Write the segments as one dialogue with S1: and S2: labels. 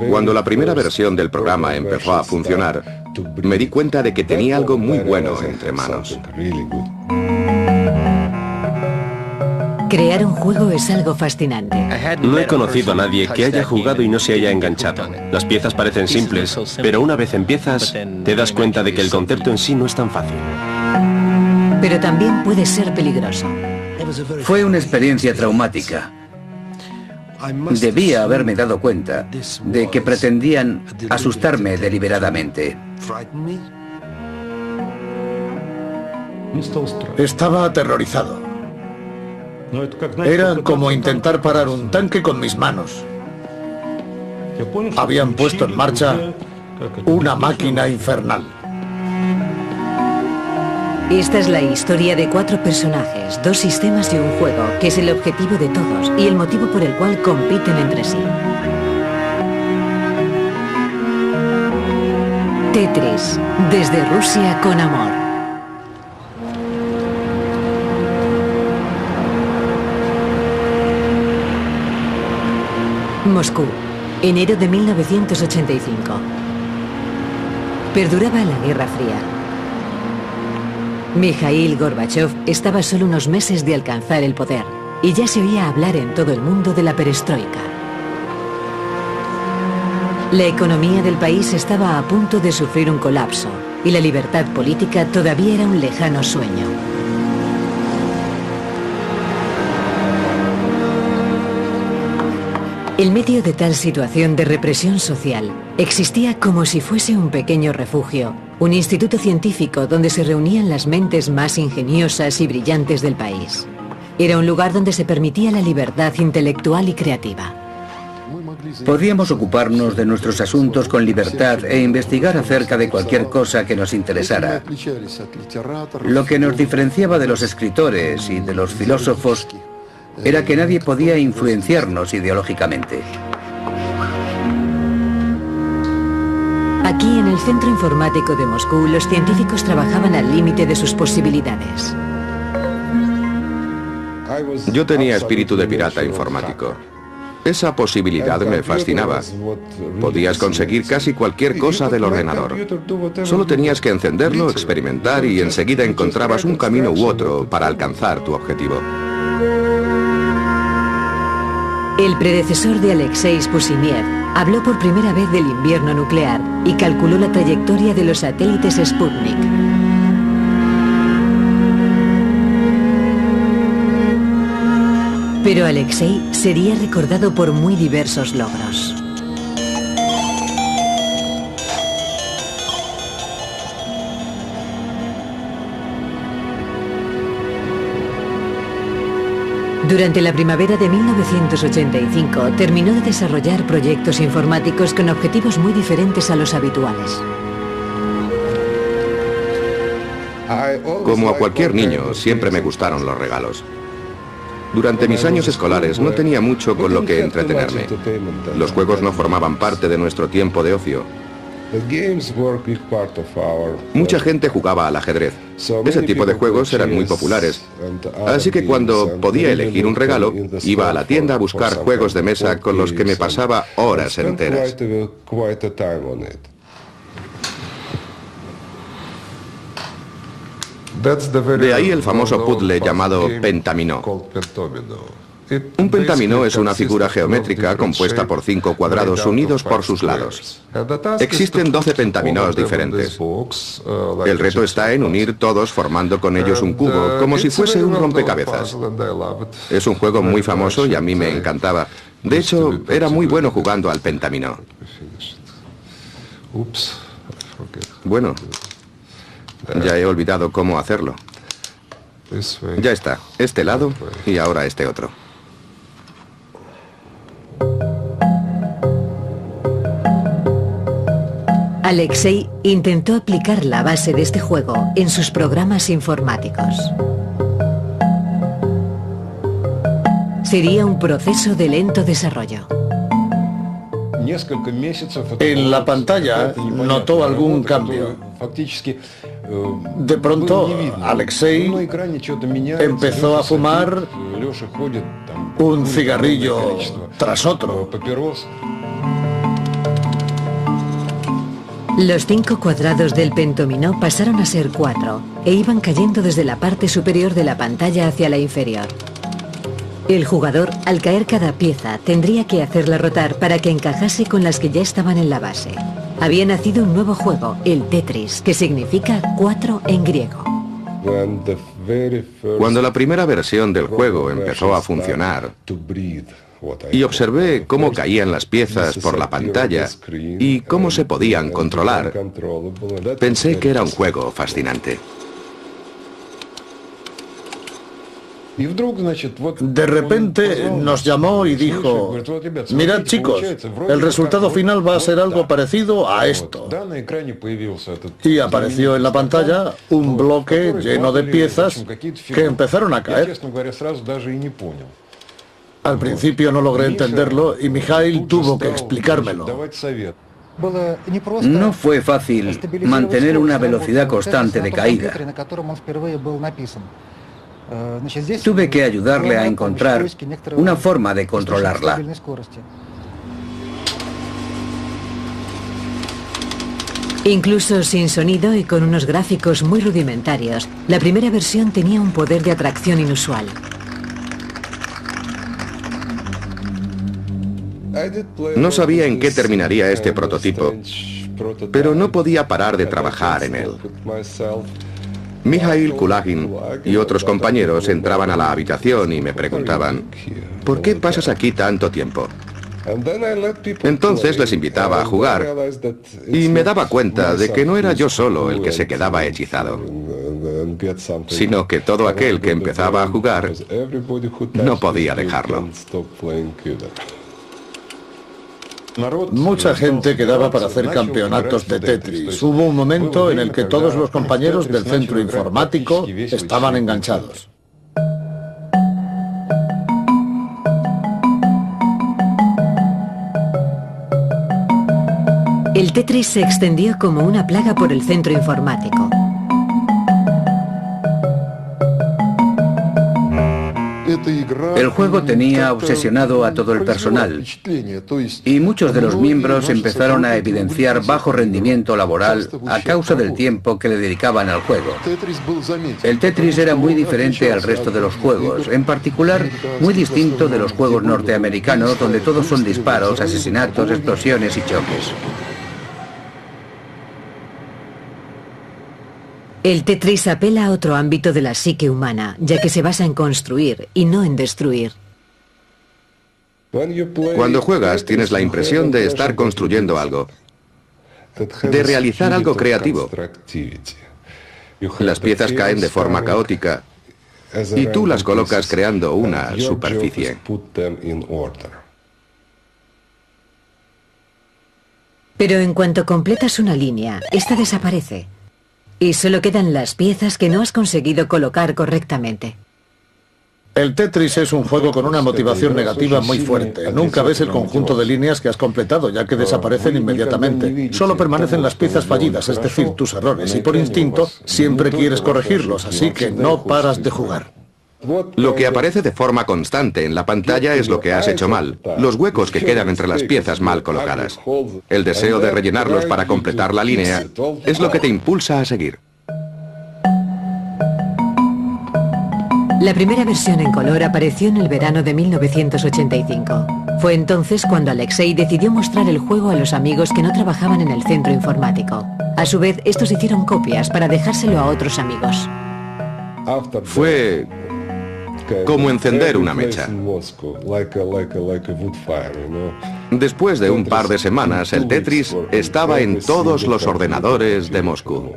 S1: Cuando la primera versión del programa empezó a funcionar, me di cuenta de que tenía algo muy bueno entre manos.
S2: Crear un juego es algo fascinante.
S3: No he conocido a nadie que haya jugado y no se haya enganchado. Las piezas parecen simples, pero una vez empiezas, te das cuenta de que el concepto en sí no es tan fácil.
S2: Pero también puede ser peligroso.
S4: Fue una experiencia traumática. Debía haberme dado cuenta de que pretendían asustarme deliberadamente.
S5: Estaba aterrorizado. Era como intentar parar un tanque con mis manos. Habían puesto en marcha una máquina infernal.
S2: Esta es la historia de 4 personajes, 2 sistemas y un juego, que es el objetivo de todos y el motivo por el cual compiten entre sí. Tetris, desde Rusia con amor. Moscú, enero de 1985. Perduraba la Guerra Fría. Mikhail Gorbachev estaba solo unos meses de alcanzar el poder y ya se oía hablar en todo el mundo de la perestroika. La economía del país estaba a punto de sufrir un colapso y la libertad política todavía era un lejano sueño. En medio de tal situación de represión social, existía como si fuese un pequeño refugio, un instituto científico donde se reunían las mentes más ingeniosas y brillantes del país. Era un lugar donde se permitía la libertad intelectual y creativa.
S4: Podíamos ocuparnos de nuestros asuntos con libertad e investigar acerca de cualquier cosa que nos interesara. Lo que nos diferenciaba de los escritores y de los filósofos era que nadie podía influenciarnos ideológicamente.
S2: Aquí, en el Centro Informático de Moscú, los científicos trabajaban al límite de sus posibilidades.
S1: Yo tenía espíritu de pirata informático. Esa posibilidad me fascinaba. Podías conseguir casi cualquier cosa del ordenador. Solo tenías que encenderlo, experimentar y enseguida encontrabas un camino u otro para alcanzar tu objetivo.
S2: El predecesor de Alexei Spussimiev habló por primera vez del invierno nuclear y calculó la trayectoria de los satélites Sputnik. Pero Alexei sería recordado por muy diversos logros. Durante la primavera de 1985 terminó de desarrollar proyectos informáticos con objetivos muy diferentes a los habituales.
S1: Como a cualquier niño, siempre me gustaron los regalos. Durante mis años escolares no tenía mucho con lo que entretenerme. Los juegos no formaban parte de nuestro tiempo de ocio. Mucha gente jugaba al ajedrez. Ese tipo de juegos eran muy populares. Así que cuando podía elegir un regalo, iba a la tienda a buscar juegos de mesa con los que me pasaba horas enteras. De ahí el famoso puzzle llamado Pentamino. Un pentamino es una figura geométrica compuesta por 5 cuadrados unidos por sus lados. Existen 12 pentaminos diferentes. El reto está en unir todos formando con ellos un cubo, como si fuese un rompecabezas. Es un juego muy famoso y a mí me encantaba. De hecho, era muy bueno jugando al pentamino. Bueno, ya he olvidado cómo hacerlo. Ya está, este lado y ahora este otro.
S2: Alexei intentó aplicar la base de este juego en sus programas informáticos. Sería un proceso de lento desarrollo.
S5: En la pantalla notó algún cambio. De pronto, Alexei empezó a fumar un cigarrillo tras otro.
S2: Los 5 cuadrados del pentominó pasaron a ser 4 e iban cayendo desde la parte superior de la pantalla hacia la inferior. El jugador, al caer cada pieza, tendría que hacerla rotar para que encajase con las que ya estaban en la base. Había nacido un nuevo juego, el Tetris, que significa 4 en griego.
S1: Cuando la primera versión del juego empezó a funcionar y observé cómo caían las piezas por la pantalla y cómo se podían controlar, pensé que era un juego fascinante.
S5: De repente nos llamó y dijo: mirad chicos, el resultado final va a ser algo parecido a esto. Y apareció en la pantalla un bloque lleno de piezas que empezaron a caer. Al principio no logré entenderlo y Mikhail tuvo que explicármelo.
S4: No fue fácil mantener una velocidad constante de caída. Tuve que ayudarle a encontrar una forma de controlarla.
S2: Incluso sin sonido y con unos gráficos muy rudimentarios, la primera versión tenía un poder de atracción inusual.
S1: No sabía en qué terminaría este prototipo, pero no podía parar de trabajar en él. Mikhail Kulagin y otros compañeros entraban a la habitación y me preguntaban: ¿por qué pasas aquí tanto tiempo? Entonces les invitaba a jugar y me daba cuenta de que no era yo solo el que se quedaba hechizado, sino que todo aquel que empezaba a jugar no podía dejarlo.
S5: Mucha gente quedaba para hacer campeonatos de Tetris. Hubo un momento en el que todos los compañeros del centro informático estaban enganchados.
S2: El Tetris se extendió como una plaga por el centro informático.
S4: El juego tenía obsesionado a todo el personal y muchos de los miembros empezaron a evidenciar bajo rendimiento laboral a causa del tiempo que le dedicaban al juego. El Tetris era muy diferente al resto de los juegos, en particular muy distinto de los juegos norteamericanos donde todos son disparos, asesinatos, explosiones y choques.
S2: El Tetris apela a otro ámbito de la psique humana, ya que se basa en construir y no en destruir.
S1: Cuando juegas tienes la impresión de estar construyendo algo, de realizar algo creativo. Las piezas caen de forma caótica y tú las colocas creando una superficie.
S2: Pero en cuanto completas una línea, esta desaparece. Y solo quedan las piezas que no has conseguido colocar correctamente.
S5: El Tetris es un juego con una motivación negativa muy fuerte. Nunca ves el conjunto de líneas que has completado, ya que desaparecen inmediatamente. Solo permanecen las piezas fallidas, es decir, tus errores. Y por instinto, siempre quieres corregirlos, así que no paras de jugar.
S1: Lo que aparece de forma constante en la pantalla es lo que has hecho mal, los huecos que quedan entre las piezas mal colocadas. El deseo de rellenarlos para completar la línea es lo que te impulsa a seguir.
S2: La primera versión en color apareció en el verano de 1985. Fue entonces cuando Alexei decidió mostrar el juego a los amigos que no trabajaban en el centro informático. A su vez, estos hicieron copias para dejárselo a otros amigos.
S1: Fue como encender una mecha. Después de un par de semanas, el Tetris estaba en todos los ordenadores de Moscú.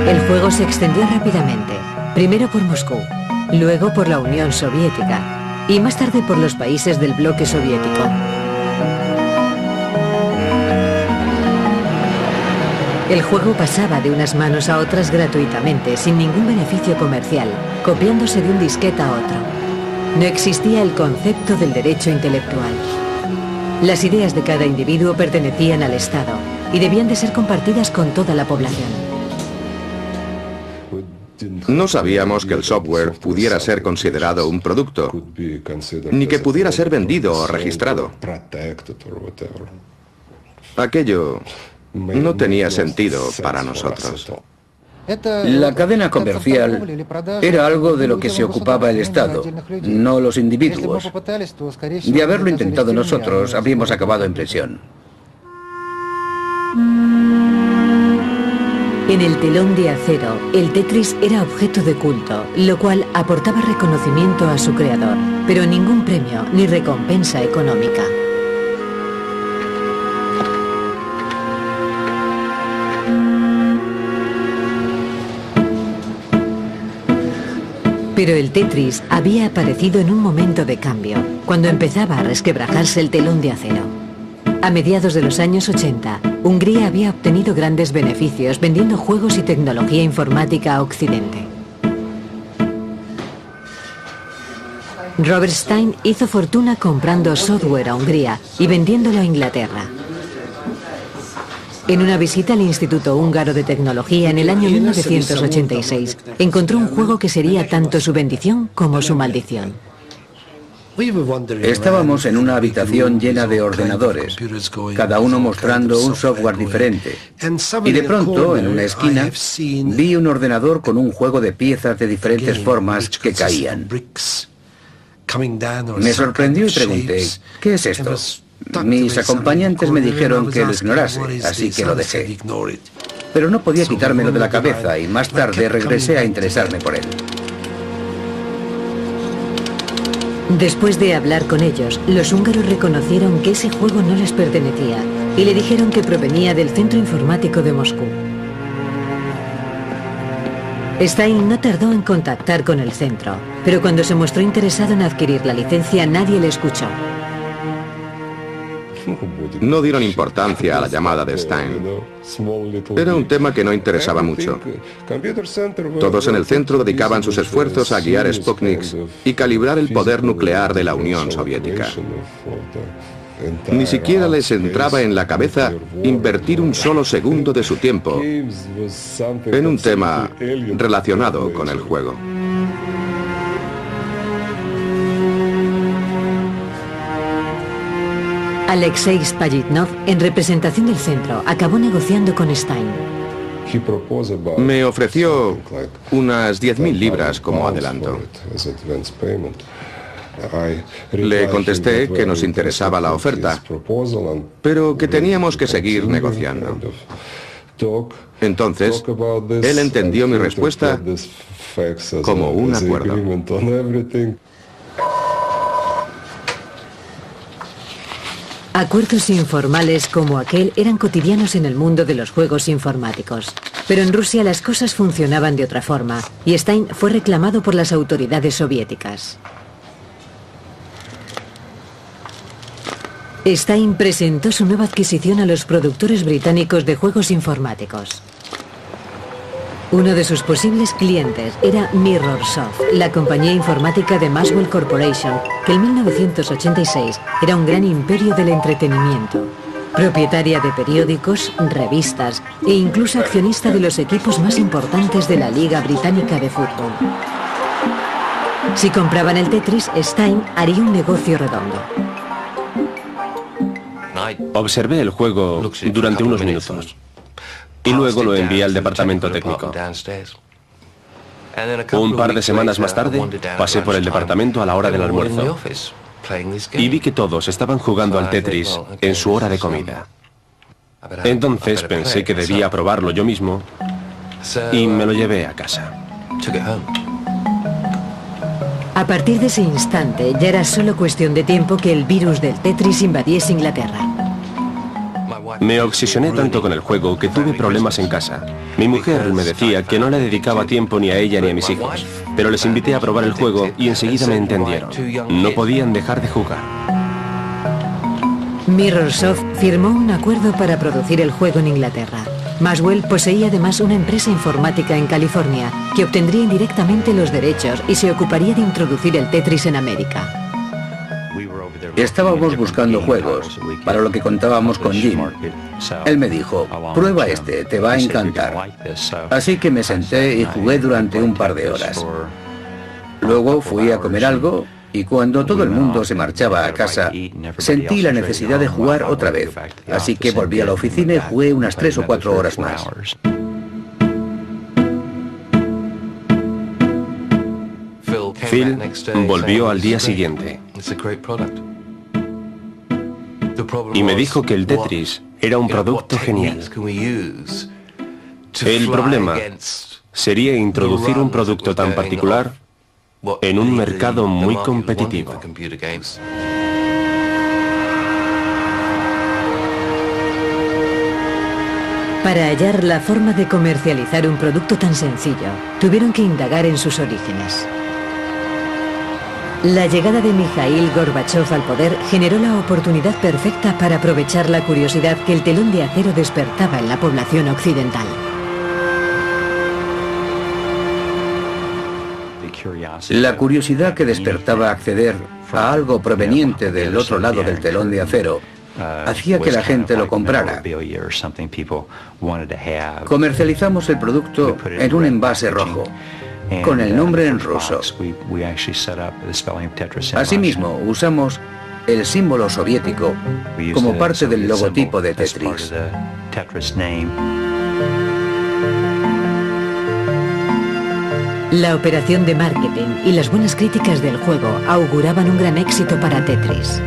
S2: El juego se extendió rápidamente, primero por Moscú, luego por la Unión Soviética y más tarde por los países del bloque soviético. El juego pasaba de unas manos a otras gratuitamente, sin ningún beneficio comercial, copiándose de un disquete a otro. No existía el concepto del derecho intelectual. Las ideas de cada individuo pertenecían al Estado y debían de ser compartidas con toda la población.
S1: No sabíamos que el software pudiera ser considerado un producto, ni que pudiera ser vendido o registrado. Aquello no tenía sentido para nosotros.
S4: La cadena comercial era algo de lo que se ocupaba el Estado, no los individuos. De haberlo intentado nosotros, habríamos acabado en prisión.
S2: En el telón de acero, el Tetris era objeto de culto, lo cual aportaba reconocimiento a su creador, pero ningún premio ni recompensa económica. Pero el Tetris había aparecido en un momento de cambio, cuando empezaba a resquebrajarse el telón de acero. A mediados de los años 80, Hungría había obtenido grandes beneficios vendiendo juegos y tecnología informática a Occidente. Robert Stein hizo fortuna comprando software a Hungría y vendiéndolo a Inglaterra. En una visita al Instituto Húngaro de Tecnología en el año 1986, encontró un juego que sería tanto su bendición como su maldición.
S4: Estábamos en una habitación llena de ordenadores, cada uno mostrando un software diferente. Y de pronto, en una esquina, vi un ordenador con un juego de piezas de diferentes formas que caían. Me sorprendió y pregunté, ¿qué es esto? Mis acompañantes me dijeron que lo ignorase, así que lo dejé. Pero no podía quitármelo de la cabeza y más tarde regresé a interesarme por él.
S2: Después de hablar con ellos, los húngaros reconocieron que ese juego no les pertenecía y le dijeron que provenía del Centro Informático de Moscú. Stein no tardó en contactar con el centro, pero cuando se mostró interesado en adquirir la licencia, nadie le escuchó.
S1: No dieron importancia a la llamada de Stein. Era un tema que no interesaba mucho. Todos en el centro dedicaban sus esfuerzos a guiar Sputniks y calibrar el poder nuclear de la Unión Soviética. Ni siquiera les entraba en la cabeza invertir un solo segundo de su tiempo en un tema relacionado con el juego.
S2: Alexei Spagitnov, en representación del centro, acabó negociando con Stein.
S1: Me ofreció unas 10.000 libras como adelanto. Le contesté que nos interesaba la oferta, pero que teníamos que seguir negociando. Entonces, él entendió mi respuesta como un acuerdo.
S2: Acuerdos informales como aquel eran cotidianos en el mundo de los juegos informáticos. Pero en Rusia las cosas funcionaban de otra forma, y Stein fue reclamado por las autoridades soviéticas. Stein presentó su nueva adquisición a los productores británicos de juegos informáticos. Uno de sus posibles clientes era Mirrorsoft, la compañía informática de Maxwell Corporation, que en 1986 era un gran imperio del entretenimiento. Propietaria de periódicos, revistas e incluso accionista de los equipos más importantes de la Liga Británica de Fútbol. Si compraban el Tetris, Stein haría un negocio redondo.
S3: Observé el juego durante unos minutos y luego lo envié al departamento técnico. Un par de semanas más tarde, pasé por el departamento a la hora del almuerzo y vi que todos estaban jugando al Tetris en su hora de comida. Entonces pensé que debía probarlo yo mismo y me lo llevé a casa.
S2: A partir de ese instante, ya era solo cuestión de tiempo que el virus del Tetris invadiese Inglaterra.
S3: Me obsesioné tanto con el juego que tuve problemas en casa. Mi mujer me decía que no le dedicaba tiempo ni a ella ni a mis hijos, pero les invité a probar el juego y enseguida me entendieron. No podían dejar de jugar.
S2: Mirrorsoft firmó un acuerdo para producir el juego en Inglaterra. Maxwell poseía además una empresa informática en California que obtendría indirectamente los derechos y se ocuparía de introducir el Tetris en América.
S4: Estábamos buscando juegos, para lo que contábamos con Jim. Él me dijo, prueba este, te va a encantar. Así que me senté y jugué durante un par de horas. Luego fui a comer algo y cuando todo el mundo se marchaba a casa, sentí la necesidad de jugar otra vez. Así que volví a la oficina y jugué unas 3 o 4 horas más.
S3: Phil volvió al día siguiente y me dijo que el Tetris era un producto genial. El problema sería introducir un producto tan particular en un mercado muy competitivo.
S2: Para hallar la forma de comercializar un producto tan sencillo, tuvieron que indagar en sus orígenes. La llegada de Mikhail Gorbachev al poder generó la oportunidad perfecta para aprovechar la curiosidad que el telón de acero despertaba en la población occidental.
S4: La curiosidad que despertaba acceder a algo proveniente del otro lado del telón de acero hacía que la gente lo comprara. Comercializamos el producto en un envase rojo, con el nombre en ruso. Asimismo, usamos el símbolo soviético como parte del logotipo de Tetris.
S2: La operación de marketing y las buenas críticas del juego auguraban un gran éxito para Tetris.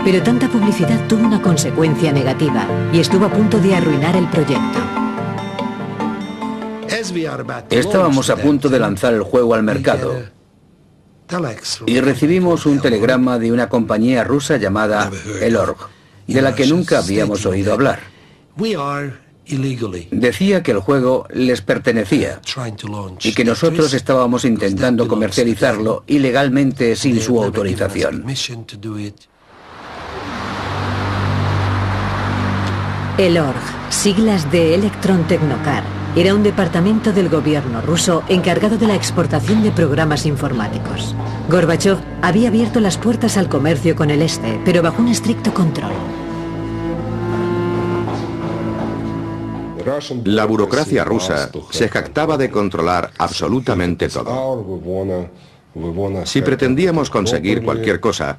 S2: Pero tanta publicidad tuvo una consecuencia negativa y estuvo a punto de arruinar el proyecto.
S4: Estábamos a punto de lanzar el juego al mercado y recibimos un telegrama de una compañía rusa llamada Elorg, de la que nunca habíamos oído hablar. Decía que el juego les pertenecía y que nosotros estábamos intentando comercializarlo ilegalmente sin su autorización.
S2: Elorg, siglas de Electron Technocar, era un departamento del gobierno ruso encargado de la exportación de programas informáticos. Gorbachev había abierto las puertas al comercio con el este, pero bajo un estricto control.
S1: La burocracia rusa se jactaba de controlar absolutamente todo. Si pretendíamos conseguir cualquier cosa,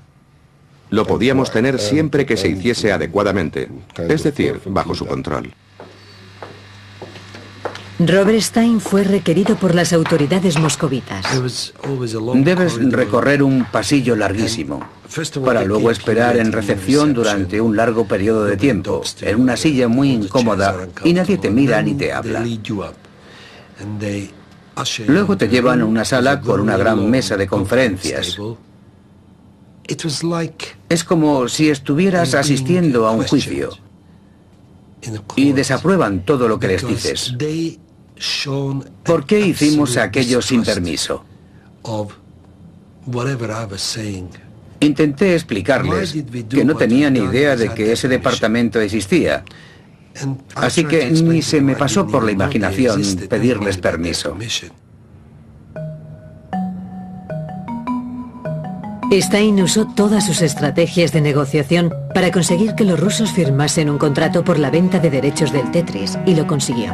S1: lo podíamos tener siempre que se hiciese adecuadamente, es decir, bajo su control.
S2: Robert Stein fue requerido por las autoridades moscovitas.
S4: Debes recorrer un pasillo larguísimo para luego esperar en recepción durante un largo periodo de tiempo, en una silla muy incómoda y nadie te mira ni te habla. Luego te llevan a una sala con una gran mesa de conferencias. Es como si estuvieras asistiendo a un juicio y desaprueban todo lo que les dices. ¿Por qué hicimos aquello sin permiso? Intenté explicarles que no tenía ni idea de que ese departamento existía, así que ni se me pasó por la imaginación pedirles permiso.
S2: Stein usó todas sus estrategias de negociación para conseguir que los rusos firmasen un contrato por la venta de derechos del Tetris, y lo consiguió.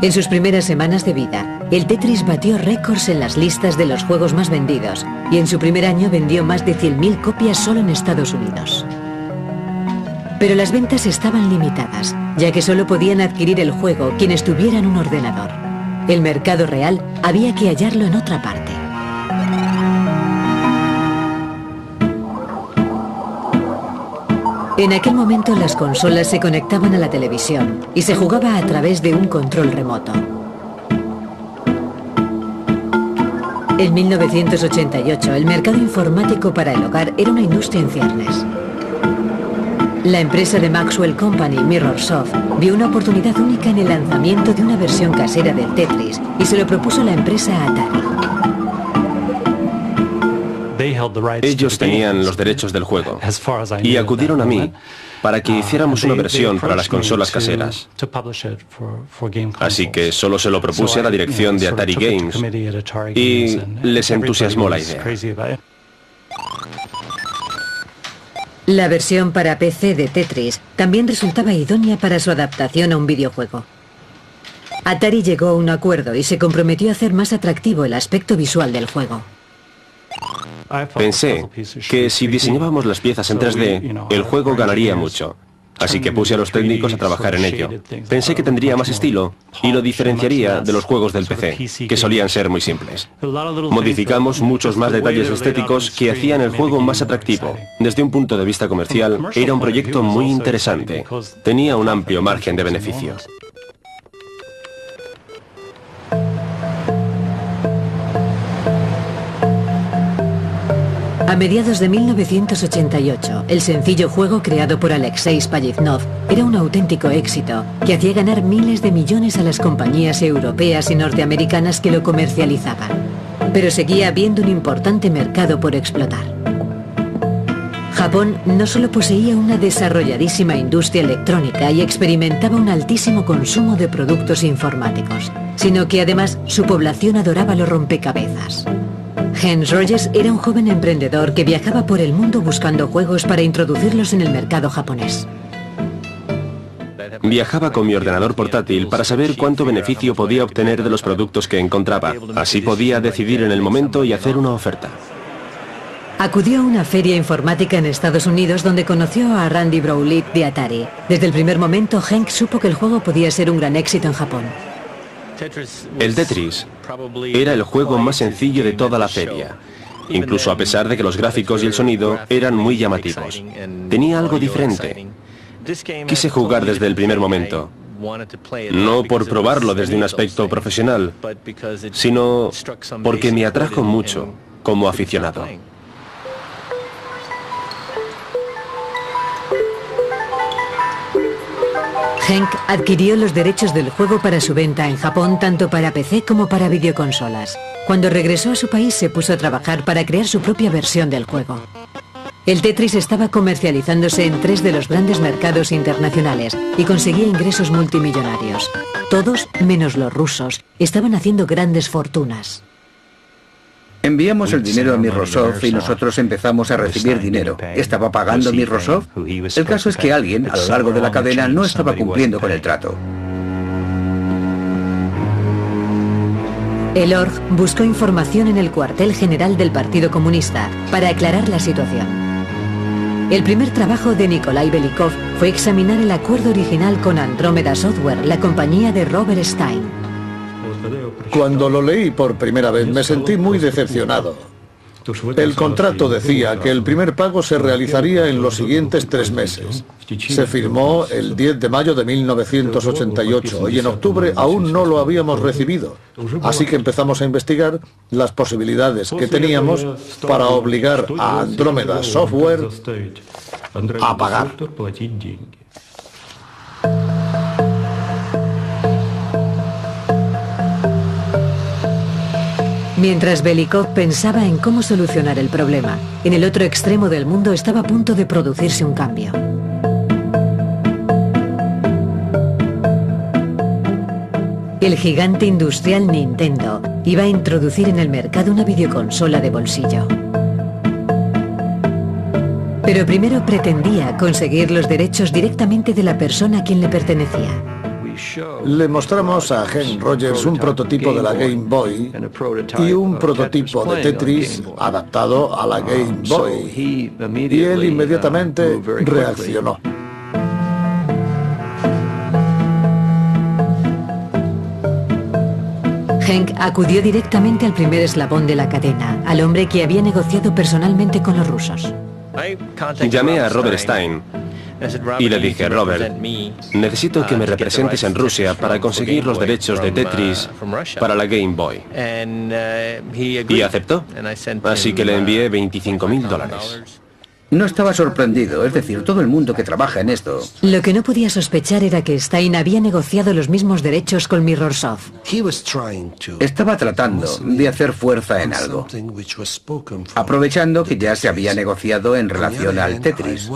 S2: En sus primeras semanas de vida, el Tetris batió récords en las listas de los juegos más vendidos, y en su primer año vendió más de 100.000 copias solo en Estados Unidos. Pero las ventas estaban limitadas, ya que solo podían adquirir el juego quienes tuvieran un ordenador. El mercado real había que hallarlo en otra parte. En aquel momento las consolas se conectaban a la televisión y se jugaba a través de un control remoto. En 1988, el mercado informático para el hogar era una industria en ciernes. La empresa de Maxwell Company, Mirrorsoft, vio una oportunidad única en el lanzamiento de una versión casera del Tetris y se lo propuso a la empresa Atari.
S3: Ellos tenían los derechos del juego y acudieron a mí para que hiciéramos una versión para las consolas caseras. Así que solo se lo propuse a la dirección de Atari Games y les entusiasmó la idea.
S2: La versión para PC de Tetris también resultaba idónea para su adaptación a un videojuego. Atari llegó a un acuerdo y se comprometió a hacer más atractivo el aspecto visual del juego.
S3: Pensé que si diseñábamos las piezas en 3D, el juego ganaría mucho. Así que puse a los técnicos a trabajar en ello. Pensé que tendría más estilo y lo diferenciaría de los juegos del PC, que solían ser muy simples. Modificamos muchos más detalles estéticos que hacían el juego más atractivo. Desde un punto de vista comercial, era un proyecto muy interesante. Tenía un amplio margen de beneficio.
S2: A mediados de 1988, el sencillo juego creado por Alexei Spalivnov era un auténtico éxito que hacía ganar miles de millones a las compañías europeas y norteamericanas que lo comercializaban. Pero seguía habiendo un importante mercado por explotar. Japón no solo poseía una desarrolladísima industria electrónica y experimentaba un altísimo consumo de productos informáticos, sino que además su población adoraba los rompecabezas. Hans Rogers era un joven emprendedor que viajaba por el mundo buscando juegos para introducirlos en el mercado japonés.
S3: Viajaba con mi ordenador portátil para saber cuánto beneficio podía obtener de los productos que encontraba. Así podía decidir en el momento y hacer una oferta.
S2: Acudió a una feria informática en Estados Unidos donde conoció a Randy Browlett de Atari. Desde el primer momento, Hank supo que el juego podía ser un gran éxito en Japón.
S3: El Tetris era el juego más sencillo de toda la feria, incluso a pesar de que los gráficos y el sonido eran muy llamativos. Tenía algo diferente. Quise jugar desde el primer momento, no por probarlo desde un aspecto profesional, sino porque me atrajo mucho como aficionado.
S2: Hank adquirió los derechos del juego para su venta en Japón, tanto para PC como para videoconsolas. Cuando regresó a su país se puso a trabajar para crear su propia versión del juego. El Tetris estaba comercializándose en 3 de los grandes mercados internacionales y conseguía ingresos multimillonarios. Todos, menos los rusos, estaban haciendo grandes fortunas.
S4: Enviamos el dinero a Microsoft y nosotros empezamos a recibir dinero. ¿Estaba pagando Microsoft? El caso es que alguien, a lo largo de la cadena, no estaba cumpliendo con el trato.
S2: El ORG buscó información en el cuartel general del Partido Comunista para aclarar la situación. El primer trabajo de Nikolai Belikov fue examinar el acuerdo original con Andromeda Software, la compañía de Robert Stein.
S5: Cuando lo leí por primera vez me sentí muy decepcionado. El contrato decía que el primer pago se realizaría en los siguientes 3 meses. Se firmó el 10 de mayo de 1988 y en octubre aún no lo habíamos recibido. Así que empezamos a investigar las posibilidades que teníamos para obligar a Andromeda Software a pagar.
S2: Mientras Belikov pensaba en cómo solucionar el problema, en el otro extremo del mundo estaba a punto de producirse un cambio. El gigante industrial Nintendo iba a introducir en el mercado una videoconsola de bolsillo. Pero primero pretendía conseguir los derechos directamente de la persona a quien le pertenecía.
S5: Le mostramos a Hank Rogers un prototipo de la Game Boy y un prototipo de Tetris adaptado a la Game Boy. Y él inmediatamente reaccionó.
S2: Hank acudió directamente al primer eslabón de la cadena, al hombre que había negociado personalmente con los rusos.
S3: Llamé a Robert Stein y le dije: Robert, necesito que me representes en Rusia para conseguir los derechos de Tetris para la Game Boy. Y aceptó, así que le envié $25.000.
S4: No estaba sorprendido, es decir, todo el mundo que trabaja en esto.
S2: Lo que no podía sospechar era que Stein había negociado los mismos derechos con Mirrorsoft.
S4: Estaba tratando de hacer fuerza en algo, aprovechando que ya se había negociado en relación al Tetris.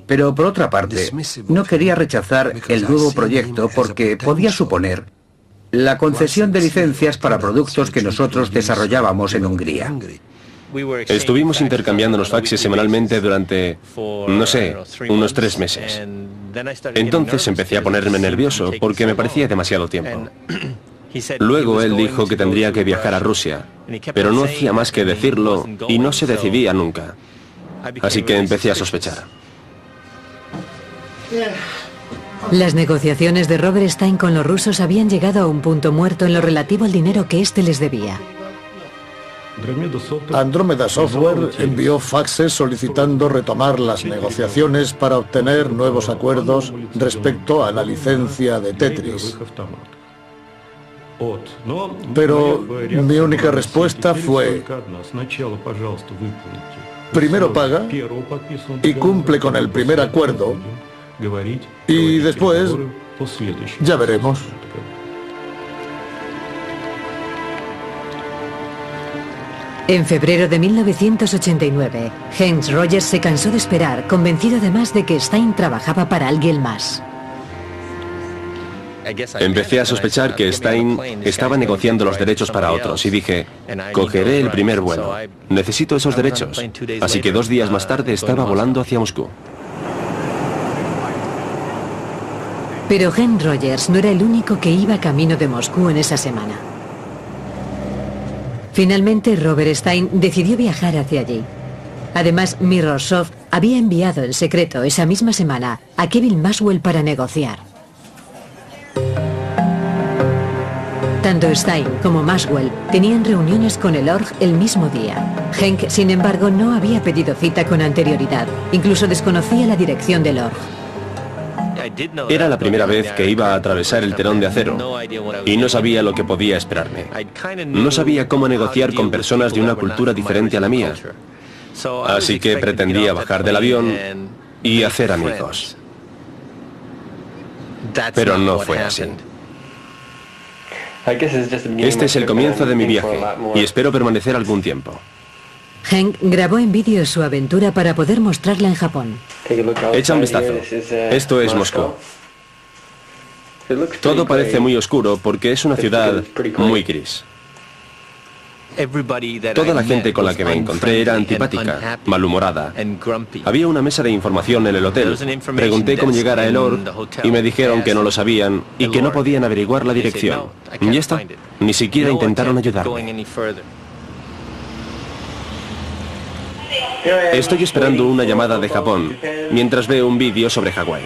S4: Pero por otra parte, no quería rechazar el nuevo proyecto porque podía suponer la concesión de licencias para productos que nosotros desarrollábamos en Hungría.
S3: Estuvimos intercambiando los faxes semanalmente durante, no sé, unos 3 meses. Entonces empecé a ponerme nervioso porque me parecía demasiado tiempo. Luego él dijo que tendría que viajar a Rusia, pero no hacía más que decirlo y no se decidía nunca. Así que empecé a sospechar.
S2: Las negociaciones de Robert Stein con los rusos habían llegado a un punto muerto en lo relativo al dinero que éste les debía.
S5: Andrómeda Software envió faxes solicitando retomar las negociaciones para obtener nuevos acuerdos respecto a la licencia de Tetris. Pero mi única respuesta fue: primero paga y cumple con el primer acuerdo, y después ya veremos.
S2: En febrero de 1989, Heinz Rogers se cansó de esperar, convencido además de que Stein trabajaba para alguien más.
S3: Empecé a sospechar que Stein estaba negociando los derechos para otros y dije, cogeré el primer vuelo. Necesito esos derechos. Así que 2 días más tarde estaba volando hacia Moscú.
S2: Pero Heinz Rogers no era el único que iba camino de Moscú en esa semana. Finalmente, Robert Stein decidió viajar hacia allí. Además, Mirrorsoft había enviado en secreto esa misma semana a Kevin Maxwell para negociar. Tanto Stein como Maxwell tenían reuniones con el Org el mismo día. Henk, sin embargo, no había pedido cita con anterioridad. Incluso desconocía la dirección del Org.
S3: Era la primera vez que iba a atravesar el telón de acero y no sabía lo que podía esperarme. No sabía cómo negociar con personas de una cultura diferente a la mía. Así que pretendía bajar del avión y hacer amigos. Pero no fue así. Este es el comienzo de mi viaje y espero permanecer algún tiempo.
S2: Henk grabó en vídeo su aventura para poder mostrarla en Japón.
S3: Echa un vistazo. Esto es Moscú. Todo parece muy oscuro porque es una ciudad muy gris. Toda la gente con la que me encontré era antipática, malhumorada. Había una mesa de información en el hotel. Pregunté cómo llegar a El Org y me dijeron que no lo sabían y que no podían averiguar la dirección. Y ya está. Ni siquiera intentaron ayudarme. Estoy esperando una llamada de Japón mientras veo un vídeo sobre Hawái.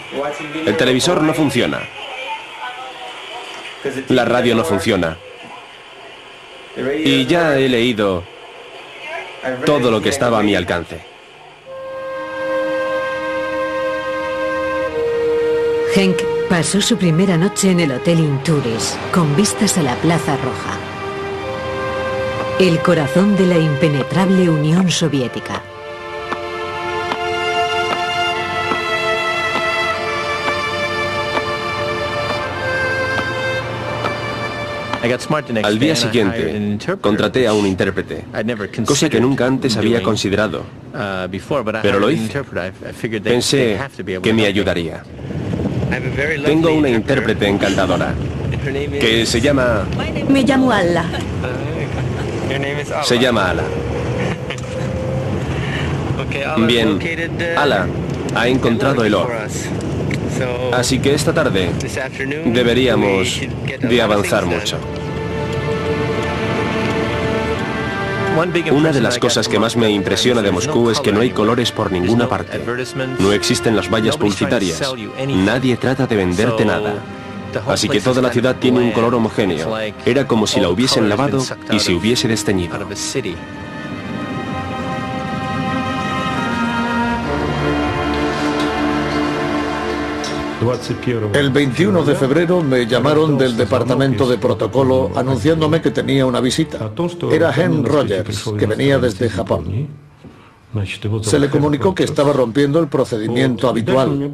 S3: El televisor no funciona. La radio no funciona. Y ya he leído todo lo que estaba a mi alcance.
S2: Henk pasó su primera noche en el Hotel Inturis, con vistas a la Plaza Roja. El corazón de la impenetrable Unión Soviética.
S3: Al día siguiente, contraté a un intérprete, cosa que nunca antes había considerado, pero lo hice. Pensé que me ayudaría. Tengo una intérprete encantadora, que se llama...
S6: Me llamo Alla.
S3: Se llama Ala. Bien, Ala ha encontrado el Org. Así que esta tarde deberíamos de avanzar mucho. Una de las cosas que más me impresiona de Moscú es que no hay colores por ninguna parte. No existen las vallas publicitarias. Nadie trata de venderte nada. Así que toda la ciudad tiene un color homogéneo. Era como si la hubiesen lavado y se hubiese desteñido.
S5: El 21 de febrero me llamaron del departamento de protocolo anunciándome que tenía una visita. Era Heinz Rogers, que venía desde Japón. Se le comunicó que estaba rompiendo el procedimiento habitual.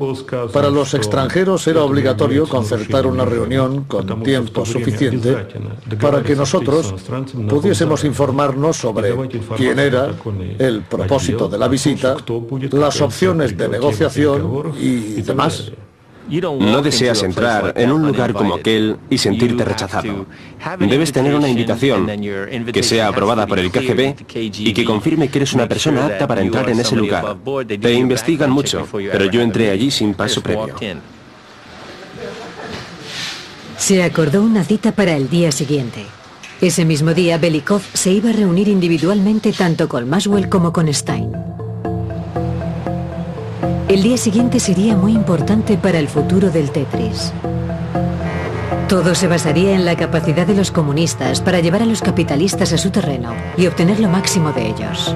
S5: Para los extranjeros era obligatorio concertar una reunión con tiempo suficiente para que nosotros pudiésemos informarnos sobre quién era, el propósito de la visita, las opciones de negociación y demás.
S3: No deseas entrar en un lugar como aquel y sentirte rechazado. Debes tener una invitación que sea aprobada por el KGB y que confirme que eres una persona apta para entrar en ese lugar. Te investigan mucho, pero yo entré allí sin paso previo.
S2: Se acordó una cita para el día siguiente. Ese mismo día, Belikov se iba a reunir individualmente tanto con Maxwell como con Stein. El día siguiente sería muy importante para el futuro del Tetris. Todo se basaría en la capacidad de los comunistas para llevar a los capitalistas a su terreno y obtener lo máximo de ellos.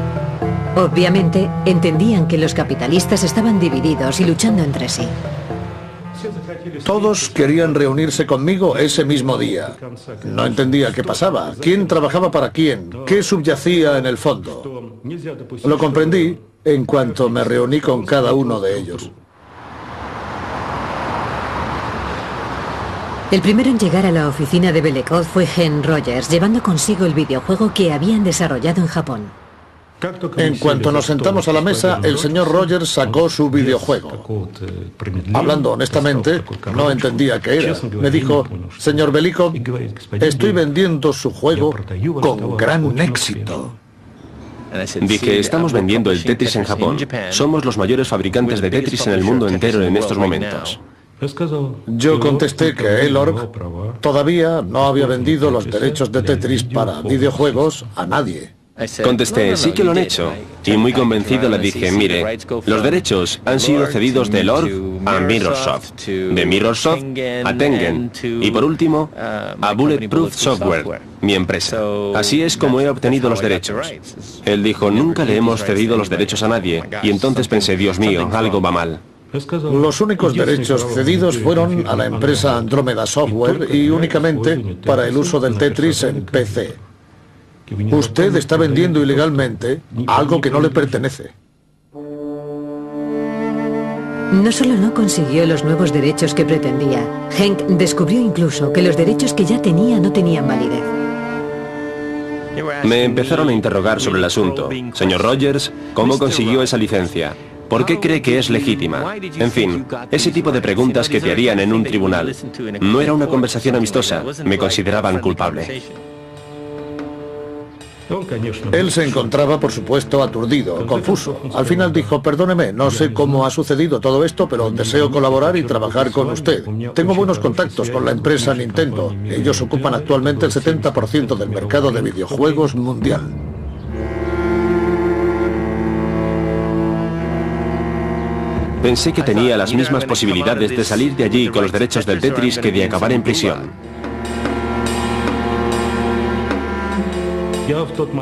S2: Obviamente, entendían que los capitalistas estaban divididos y luchando entre sí.
S5: Todos querían reunirse conmigo ese mismo día. No entendía qué pasaba, quién trabajaba para quién, qué subyacía en el fondo. Lo comprendí en cuanto me reuní con cada uno de ellos.
S2: El primero en llegar a la oficina de Belikov fue Henry Rogers, llevando consigo el videojuego que habían desarrollado en Japón.
S5: En cuanto nos sentamos a la mesa, el señor Rogers sacó su videojuego. Hablando honestamente, no entendía qué era. Me dijo: señor Belikov, estoy vendiendo su juego con gran éxito.
S3: Dije, estamos vendiendo el Tetris en Japón. Somos los mayores fabricantes de Tetris en el mundo entero en estos momentos.
S5: Yo contesté que Elorg todavía no había vendido los derechos de Tetris para videojuegos a nadie.
S3: Contesté, sí que lo han hecho. Y muy convencido le dije, mire, los derechos han sido cedidos de Elorg a Mirrorsoft, de Mirrorsoft a Tengen y por último a Bulletproof Software, mi empresa. Así es como he obtenido los derechos. Él dijo, nunca le hemos cedido los derechos a nadie. Y entonces pensé, Dios mío, algo va mal.
S5: Los únicos derechos cedidos fueron a la empresa Andrómeda Software y únicamente para el uso del Tetris en PC. Usted está vendiendo ilegalmente algo que no le pertenece.
S2: No solo no consiguió los nuevos derechos que pretendía, Henk descubrió incluso que los derechos que ya tenía no tenían validez.
S3: Me empezaron a interrogar sobre el asunto. Señor Rogers, ¿cómo consiguió esa licencia? ¿Por qué cree que es legítima? En fin, ese tipo de preguntas que te harían en un tribunal. No era una conversación amistosa, me consideraban culpable.
S5: Él se encontraba, por supuesto, aturdido, confuso. Al final dijo, perdóneme, no sé cómo ha sucedido todo esto, pero deseo colaborar y trabajar con usted. Tengo buenos contactos con la empresa Nintendo. Ellos ocupan actualmente el 70% del mercado de videojuegos mundial.
S3: Pensé que tenía las mismas posibilidades de salir de allí con los derechos del Tetris que de acabar en prisión.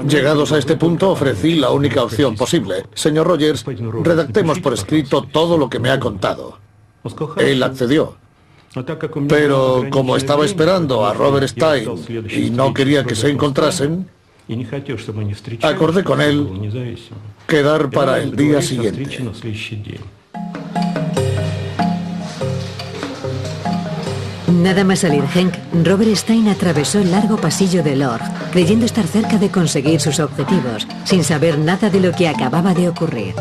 S5: Llegados a este punto, ofrecí la única opción posible. Señor Rogers, redactemos por escrito todo lo que me ha contado. Él accedió. Pero como estaba esperando a Robert Stein y no quería que se encontrasen, acordé con él quedar para el día siguiente.
S2: Nada más salir Henk, Robert Stein atravesó el largo pasillo de Elorg, creyendo estar cerca de conseguir sus objetivos, sin saber nada de lo que acababa de ocurrir.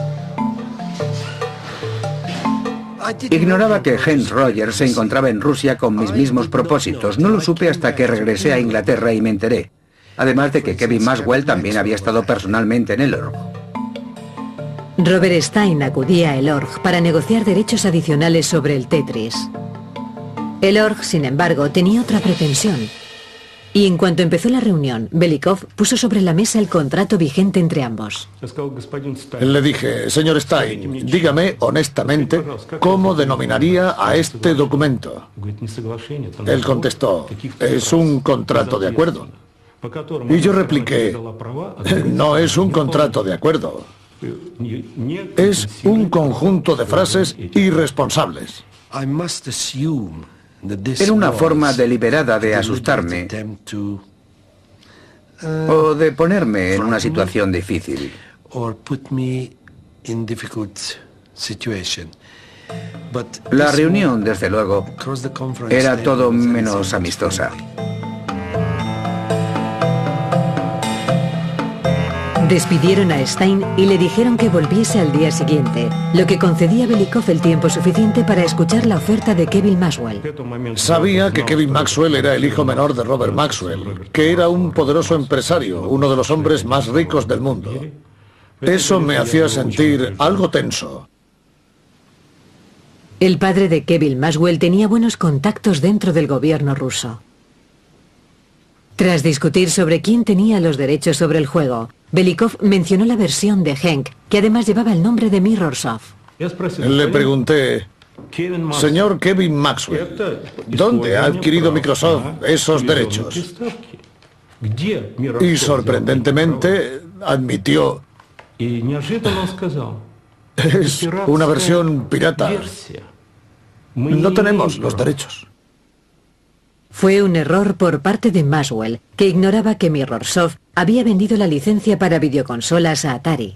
S4: Ignoraba que Henry Rogers se encontraba en Rusia con mis mismos propósitos. No lo supe hasta que regresé a Inglaterra y me enteré. Además de que Kevin Maxwell también había estado personalmente en Elorg.
S2: Robert Stein acudía a Elorg para negociar derechos adicionales sobre el Tetris. Elorg, sin embargo, tenía otra pretensión. Y en cuanto empezó la reunión, Belikov puso sobre la mesa el contrato vigente entre ambos.
S5: Le dije, señor Stein, dígame honestamente cómo denominaría a este documento. Él contestó, es un contrato de acuerdo. Y yo repliqué, no es un contrato de acuerdo. Es un conjunto de frases irresponsables.
S4: Era una forma deliberada de asustarme o de ponerme en una situación difícil. La reunión, desde luego, era todo menos amistosa.
S2: Despidieron a Stein y le dijeron que volviese al día siguiente, lo que concedía a Belikov el tiempo suficiente para escuchar la oferta de Kevin Maxwell.
S5: Sabía que Kevin Maxwell era el hijo menor de Robert Maxwell, que era un poderoso empresario, uno de los hombres más ricos del mundo. Eso me hacía sentir algo tenso.
S2: El padre de Kevin Maxwell tenía buenos contactos dentro del gobierno ruso. Tras discutir sobre quién tenía los derechos sobre el juego, Belikov mencionó la versión de Henk, que además llevaba el nombre de Mirrorsoft.
S5: Le pregunté, señor Kevin Maxwell, ¿dónde ha adquirido Microsoft esos derechos? Y sorprendentemente admitió, es una versión pirata. No tenemos los derechos.
S2: Fue un error por parte de Maxwell, que ignoraba que Mirrorsoft había vendido la licencia para videoconsolas a Atari.